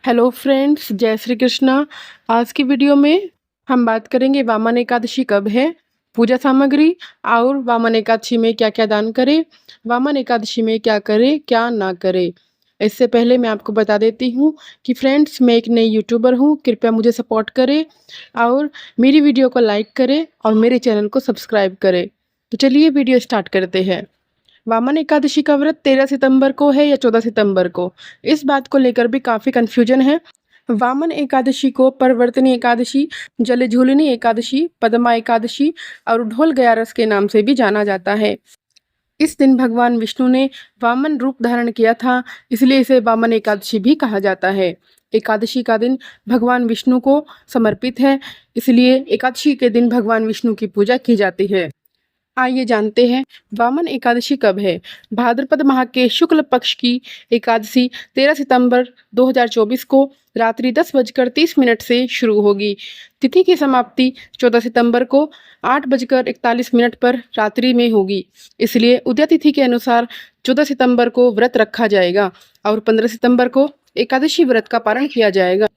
Hello friends, जय श्री कृष्णा। आज की वीडियो में हम बात करेंगे वामन एकादशी कब है, पूजा सामग्री और वामन एकादशी में क्या क्या दान करें, वामन एकादशी में क्या करें क्या ना करें। इससे पहले मैं आपको बता देती हूँ कि फ्रेंड्स, मैं एक नई यूट्यूबर हूँ, कृपया मुझे सपोर्ट करें और मेरी वीडियो को लाइक करें और मेरे चैनल को सब्सक्राइब करें। तो चलिए वीडियो स्टार्ट करते हैं। वामन एकादशी का व्रत 13 सितंबर को है या 14 सितंबर को, इस बात को लेकर भी काफ़ी कन्फ्यूजन है। वामन एकादशी को परवर्तनी एकादशी, जलझूलनी एकादशी, पद्मा एकादशी और ढोल ग्यारस के नाम से भी जाना जाता है। इस दिन भगवान विष्णु ने वामन रूप धारण किया था, इसलिए इसे वामन एकादशी भी कहा जाता है। एकादशी का दिन भगवान विष्णु को समर्पित है, इसलिए एकादशी के दिन भगवान विष्णु की पूजा की जाती है। आइए जानते हैं वामन एकादशी कब है। भाद्रपद माह के शुक्ल पक्ष की एकादशी 13 सितंबर 2024 को रात्रि 10:30 से शुरू होगी। तिथि की समाप्ति 14 सितंबर को 8:41 पर रात्रि में होगी। इसलिए उदय तिथि के अनुसार 14 सितंबर को व्रत रखा जाएगा और 15 सितंबर को एकादशी व्रत का पारण किया जाएगा।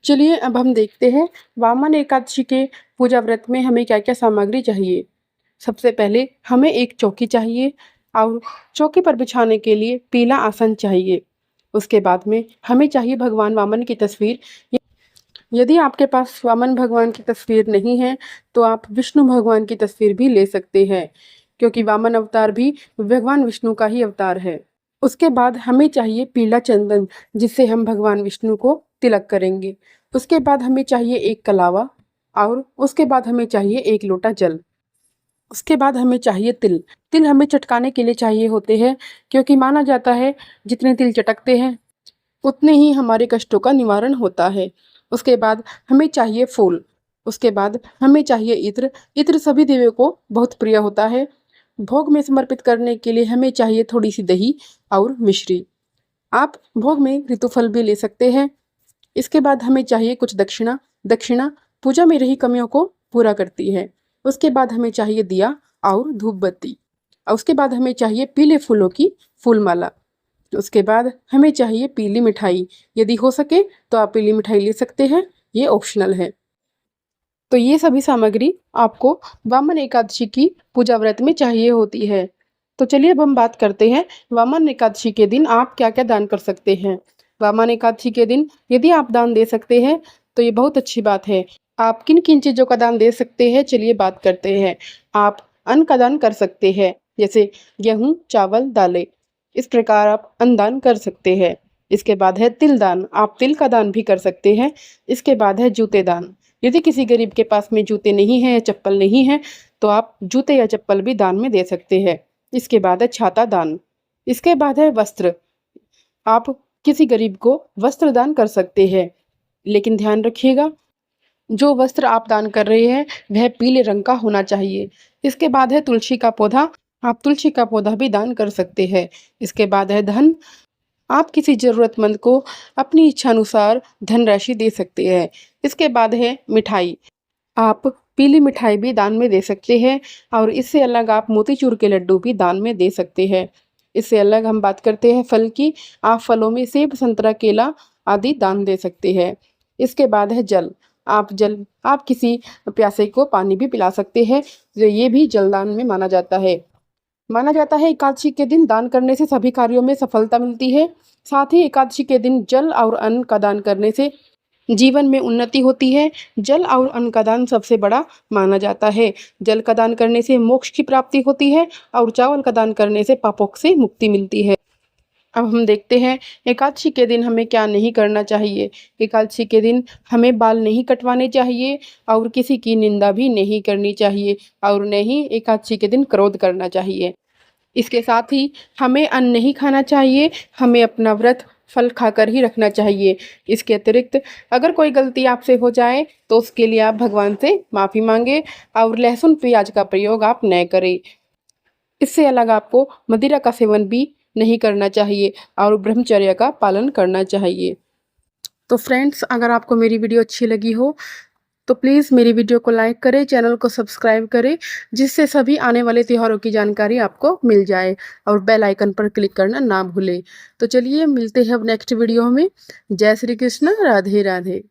चलिए अब हम देखते हैं वामन एकादशी के पूजा व्रत में हमें क्या क्या सामग्री चाहिए। सबसे पहले हमें एक चौकी चाहिए और चौकी पर बिछाने के लिए पीला आसन चाहिए। उसके बाद में हमें चाहिए भगवान वामन की तस्वीर। यदि आपके पास वामन भगवान की तस्वीर नहीं है तो आप विष्णु भगवान की तस्वीर भी ले सकते हैं, क्योंकि वामन अवतार भी भगवान विष्णु का ही अवतार है। उसके बाद हमें चाहिए पीला चंदन, जिससे हम भगवान विष्णु को तिलक करेंगे। उसके बाद हमें चाहिए एक कलावा और उसके बाद हमें चाहिए एक लोटा जल। उसके बाद हमें चाहिए तिल। तिल हमें चटकाने के लिए चाहिए होते हैं, क्योंकि माना जाता है जितने तिल चटकते हैं उतने ही हमारे कष्टों का निवारण होता है। उसके बाद हमें चाहिए फूल। उसके बाद हमें चाहिए इत्र। इत्र सभी देवियों को बहुत प्रिय होता है। भोग में समर्पित करने के लिए हमें चाहिए थोड़ी सी दही और मिश्री। आप भोग में ऋतुफल भी ले सकते हैं। इसके बाद हमें चाहिए कुछ दक्षिणा। दक्षिणा पूजा में रही कमियों को पूरा करती है। उसके बाद हमें चाहिए दिया और धूप बत्ती। और उसके बाद हमें चाहिए पीले फूलों की फूलमाला। उसके बाद हमें चाहिए पीली मिठाई। यदि हो सके तो आप पीली मिठाई ले सकते हैं, ये ऑप्शनल है। तो ये सभी सामग्री आपको वामन एकादशी की पूजा व्रत में चाहिए होती है। तो चलिए अब हम बात करते हैं वामन एकादशी के दिन आप क्या क्या दान कर सकते हैं। वामन एकादशी के दिन यदि आप दान दे सकते हैं तो ये बहुत अच्छी बात है। आप किन किन चीज़ों का दान दे सकते हैं, चलिए बात करते हैं। आप अन्न का दान कर सकते हैं, जैसे गेहूँ, चावल, दालें। इस प्रकार आप अन्न दान कर सकते हैं। इसके बाद है तिल दान, आप तिल का दान भी कर सकते हैं। इसके बाद है जूते दान। यदि किसी गरीब के पास में जूते नहीं हैं या चप्पल नहीं है तो आप जूते या चप्पल भी दान में दे सकते हैं। इसके बाद है छाता दान। इसके बाद है वस्त्र। आप किसी गरीब को वस्त्र दान कर सकते हैं, लेकिन ध्यान रखिएगा जो वस्त्र आप दान कर रहे हैं वह पीले रंग का होना चाहिए। इसके बाद है तुलसी का पौधा। आप तुलसी का पौधा भी दान कर सकते हैं। इसके बाद है धन। आप किसी ज़रूरतमंद को अपनी इच्छानुसार धनराशि दे सकते हैं। इसके बाद है मिठाई। आप पीली मिठाई भी दान में दे सकते हैं और इससे अलग आप मोतीचूर के लड्डू भी दान में दे सकते हैं। इससे अलग हम बात करते हैं फल की। आप फलों में सेब, संतरा, केला आदि दान दे सकते हैं। इसके बाद है जल। आप किसी प्यासे को पानी भी पिला सकते हैं, तो ये भी जलदान में माना जाता है। माना जाता है एकादशी के दिन दान करने से सभी कार्यों में सफलता मिलती है। साथ ही एकादशी के दिन जल और अन्न का दान करने से जीवन में उन्नति होती है। जल और अन्न का दान सबसे बड़ा माना जाता है। जल का दान करने से मोक्ष की प्राप्ति होती है और चावल का दान करने से पापों से मुक्ति मिलती है। अब हम देखते हैं एकादशी के दिन हमें क्या नहीं करना चाहिए। एकादशी के दिन हमें बाल नहीं कटवाने चाहिए और किसी की निंदा भी नहीं करनी चाहिए और न ही एकादशी के दिन क्रोध करना चाहिए। इसके साथ ही हमें अन्न नहीं खाना चाहिए, हमें अपना व्रत फल खाकर ही रखना चाहिए। इसके अतिरिक्त अगर कोई गलती आपसे हो जाए तो उसके लिए आप भगवान से माफ़ी मांगे और लहसुन प्याज का प्रयोग आप न करें। इससे अलग आपको मदिरा का सेवन भी नहीं करना चाहिए और ब्रह्मचर्य का पालन करना चाहिए। तो फ्रेंड्स, अगर आपको मेरी वीडियो अच्छी लगी हो तो प्लीज़ मेरी वीडियो को लाइक करें, चैनल को सब्सक्राइब करें, जिससे सभी आने वाले त्योहारों की जानकारी आपको मिल जाए और बेल आइकन पर क्लिक करना ना भूलें। तो चलिए मिलते हैं अब नेक्स्ट वीडियो में। जय श्री कृष्ण, राधे राधे।